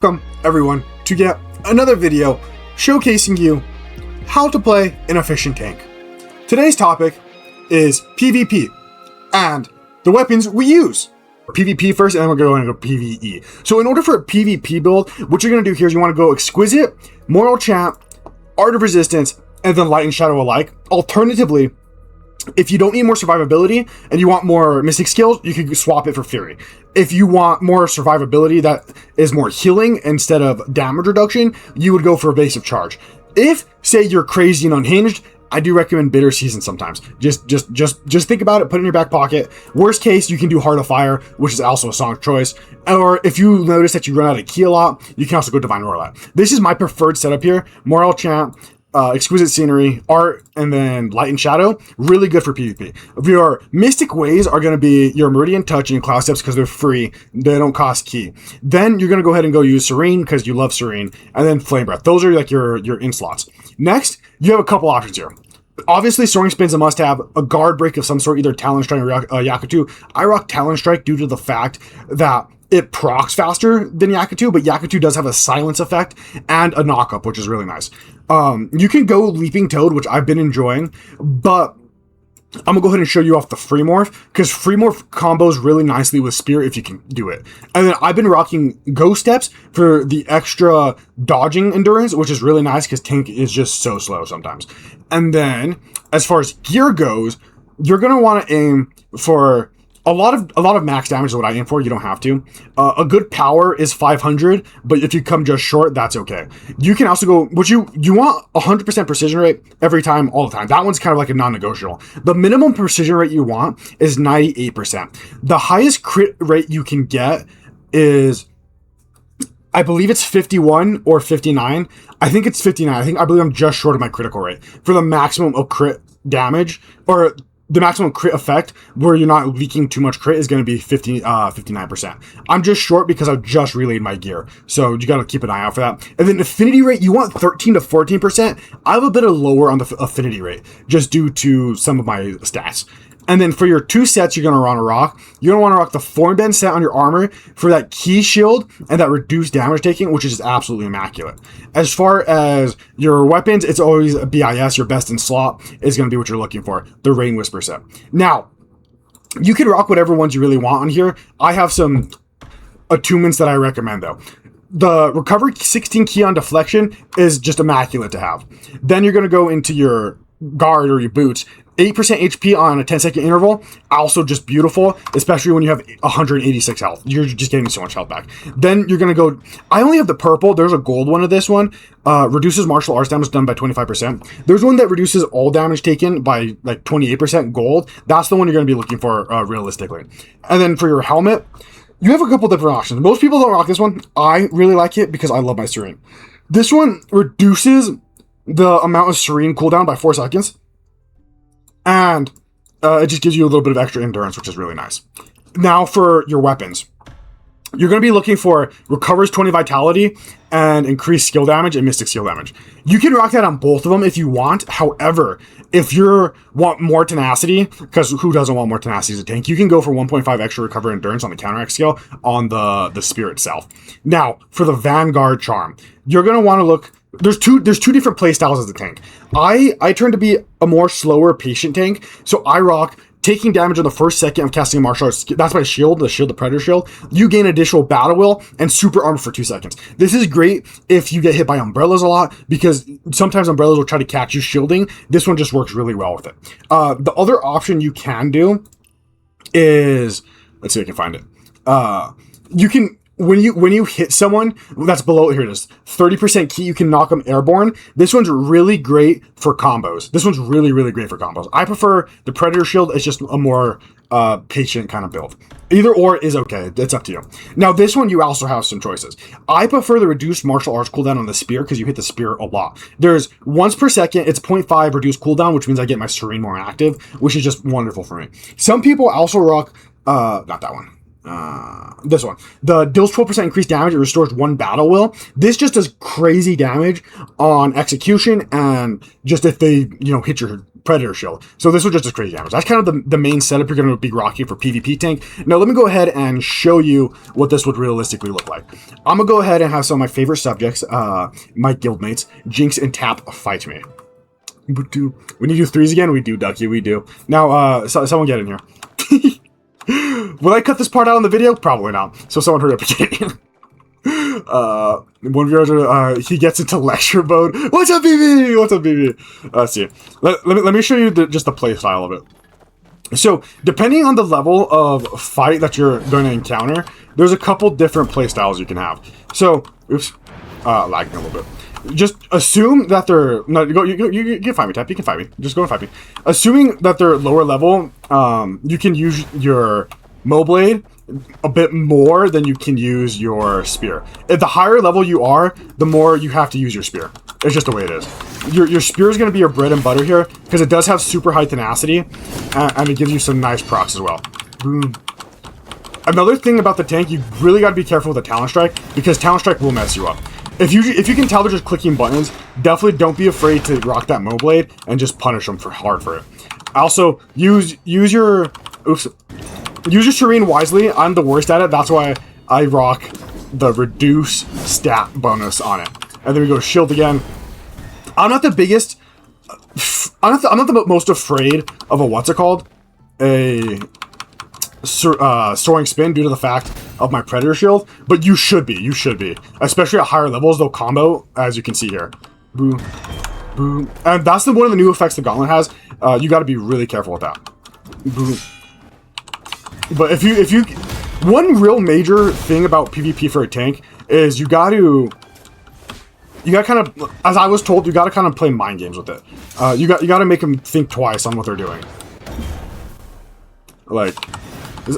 Welcome everyone to yet another video showcasing you how to play an efficient tank. Today's topic is PvP and the weapons we use. PvP first, and then we're going to go PvE. So in order for a PvP build, what you're going to do here is you want to go Exquisite, Moral Champ, Art of Resistance, and then Light and Shadow alike. Alternatively, if you don't need more survivability and you want more mystic skills, you could swap it for Fury. If you want more survivability that is more healing instead of damage reduction, you would go for Evasive Charge. If, say, you're crazy and unhinged, I do recommend Bitter Season sometimes. Just think about it, put it in your back pocket. Worst case, you can do Heart of Fire, which is also a song choice. Or if you notice that you run out of ki a lot, you can also go Divine Roulette. This is my preferred setup here. Moral Champ, Exquisite Scenery, Art, and then Light and Shadow. Really good for PvP. Your Mystic Ways are going to be your Meridian Touch and your Cloud Steps because they're free. They don't cost ki. Then you're going to go ahead and go use Serene because you love Serene. And then Flame Breath. Those are like your in slots. Next, you have a couple options here. Obviously, Soaring Spin's a must-have. A guard break of some sort, either Talon Strike or Yakutu. I rock Talon Strike due to the fact that it procs faster than Yakutu, but Yakutu does have a silence effect and a knock-up, which is really nice. You can go Leaping Toad, which I've been enjoying, but I'm going to go ahead and show you off the Free Morph, because Free Morph combos really nicely with Spirit if you can do it. And then I've been rocking Ghost Steps for the extra dodging endurance, which is really nice because Tank is just so slow sometimes. And then, as far as gear goes, you're going to want to aim for a lot of max damage is what I aim for. You don't have to. A good power is 500, but if you come just short, that's okay. You can also go, you want 100% precision rate every time, all the time. That one's kind of like a non-negotiable. The minimum precision rate you want is 98%. The highest crit rate you can get is, I believe it's 51 or 59. I think it's 59. I believe I'm just short of my critical rate for the maximum of crit damage, or the maximum crit effect where you're not leaking too much crit is going to be 59%. I'm just short because I've just relayed my gear. So you got to keep an eye out for that. And then affinity rate, you want 13 to 14%. I have a bit of lower on the affinity rate just due to some of my stats. And then for your two sets, you're going to want to rock. You're going to want to rock the Formbend set on your armor for that key shield and that reduced damage taking, which is absolutely immaculate. As far as your weapons, it's always a BIS. Your best in slot is going to be what you're looking for. The Rain Whisper set. Now, you can rock whatever ones you really want on here. I have some attunements that I recommend though. The Recover 16 key on deflection is just immaculate to have. Then you're going to go into your guard or your boots. 8% HP on a 10-second interval, also just beautiful, especially when you have 186 health. You're just getting so much health back. Then you're going to go, I only have the purple. There's a gold one of this one. Reduces martial arts damage done by 25%. There's one that reduces all damage taken by like 28% gold. That's the one you're going to be looking for realistically. And then for your helmet, you have a couple different options. Most people don't rock this one. I really like it because I love my Serene. This one reduces the amount of Serene cooldown by 4 seconds. And it just gives you a little bit of extra endurance, which is really nice. Now for your weapons. You're going to be looking for recovers 20 vitality and increased skill damage and mystic skill damage. You can rock that on both of them if you want. However, if you want more tenacity, because who doesn't want more tenacity as a tank, you can go for 1.5 extra recover endurance on the counteract skill on the spear itself. Now, for the Vanguard charm, you're going to want to look. There's two different play styles as a tank. I turn to be a more slower patient tank, so I rock taking damage on the first second of casting a martial arts. That's my shield, the Predator Shield. You gain additional battle will and super armor for 2 seconds. This is great if you get hit by umbrellas a lot, because sometimes umbrellas will try to catch you shielding. This one just works really well with it. The other option you can do is, let's see if I can find it. You can, when you hit someone that's below, here it is, 30% ki, you can knock them airborne. This one's really great for combos. This one's really, really great for combos. I prefer the Predator Shield. It's just a more patient kind of build. Either or is okay. It's up to you. Now, this one, you also have some choices. I prefer the reduced martial arts cooldown on the spear because you hit the spear a lot. There's once per second, it's 0.5 reduced cooldown, which means I get my Serene more active, which is just wonderful for me. Some people also rock, not that one. This one, the deals 12% increased damage. It restores 1 battle will. This just does crazy damage on execution and just if they hit your Predator Shield. So this will just do crazy damage. That's kind of the main setup you're going to be rocking for PvP tank. Now let me go ahead and show you what this would realistically look like. I'm going to go ahead and have some of my favorite subjects, my guildmates, Jinx and Tap, fight me. When you do threes again, we do, Ducky, we do. Now, someone get in here. Will I cut this part out in the video? Probably not. So someone hurry up and get in. One viewer, he gets into lecture mode. What's up, BB? What's up, BB? Let's see. Let me show you just the play style of it. So, depending on the level of fight that you're going to encounter, there's a couple different play styles you can have. So, oops, lagging a little bit. Just assume that they're no. You can find me, Tap. You can find me. Just go and find me. Assuming that they're lower level, you can use your Mo Blade a bit more than you can use your spear. If the higher level you are, the more you have to use your spear. It's just the way it is. Your spear is going to be your bread and butter here because it does have super high tenacity and it gives you some nice procs as well. Boom. Another thing about the tank, you really got to be careful with the Talon Strike because Talon Strike will mess you up. If you can tell they're just clicking buttons, definitely don't be afraid to rock that Mo Blade and just punish them hard for it. Also, use your Serene wisely. I'm the worst at it. That's why I rock the reduce stat bonus on it. And then we go shield again. I'm not the biggest. I'm not the most afraid of a soaring spin due to the fact of my Predator Shield, but you should be, especially at higher levels. They'll combo, as you can see here. Boom, boom, and that's one of the new effects the Gauntlet has. You got to be really careful with that. Boom. But if you, one real major thing about PvP for a tank is you got to kind of, as I was told, you got to kind of play mind games with it. You got to make them think twice on what they're doing. Like,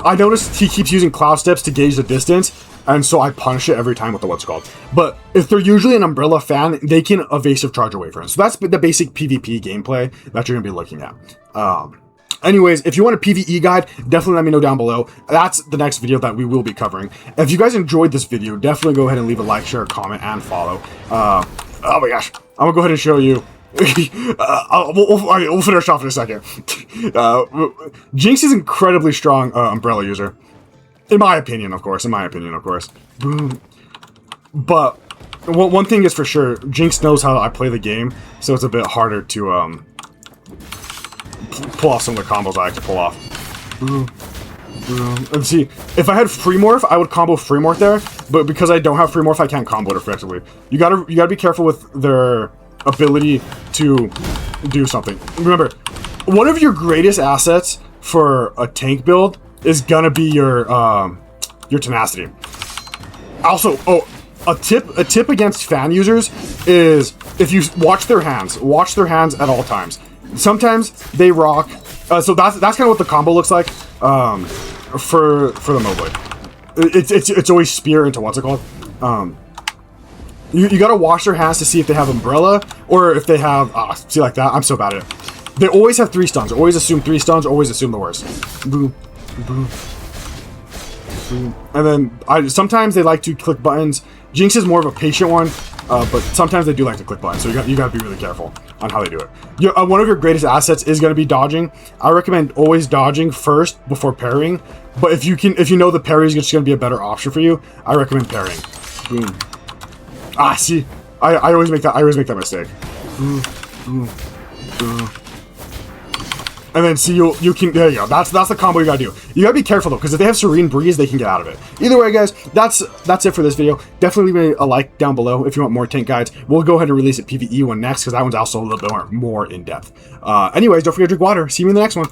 I noticed he keeps using cloud steps to gauge the distance, and so I punish it every time with the But if they're usually an umbrella fan, they can evasive charge away from it. So that's the basic PvP gameplay that you're going to be looking at. Anyways, if you want a PvE guide, definitely let me know down below. That's the next video that we will be covering. If you guys enjoyed this video, definitely go ahead and leave a like, share, comment, and follow. Oh my gosh, I'm going to go ahead and show you. We'll finish off in a second. Jinx is incredibly strong umbrella user, in my opinion, of course. Boom. But one thing is for sure, Jinx knows how I play the game, so it's a bit harder to pull off some of the combos I like to pull off. Boom. Boom. And see, if I had free morph, I would combo free morph there, but because I don't have free morph, I can't combo it effectively. You gotta be careful with their ability to do something. Remember, one of your greatest assets for a tank build is gonna be your tenacity. Also, a tip against fan users is if you watch their hands at all times. Sometimes they rock. So that's kind of what the combo looks like for the Mo Blade. It's always spear into You gotta wash their hands to see if they have umbrella or if they have see, like that. I'm so bad at it. They always have 3 stuns. Always assume 3 stuns. Always assume the worst. Boom, boom, boom. And then sometimes they like to click buttons. Jinx is more of a patient one, but sometimes they do like to click buttons. So you gotta be really careful on how they do it. One of your greatest assets is gonna be dodging. I recommend always dodging first before parrying. But if you know the parry is just gonna be a better option for you, I recommend parrying. Boom. See, I always make that mistake. And then see, you can, there you go. That's the combo you gotta do. You gotta be careful though, because if they have Serene Breeze, they can get out of it. Either way, guys, that's it for this video. Definitely leave me a like down below if you want more tank guides. We'll go ahead and release a PvE one next, because that one's also a little bit more in depth. Anyways, don't forget to drink water. See me in the next one.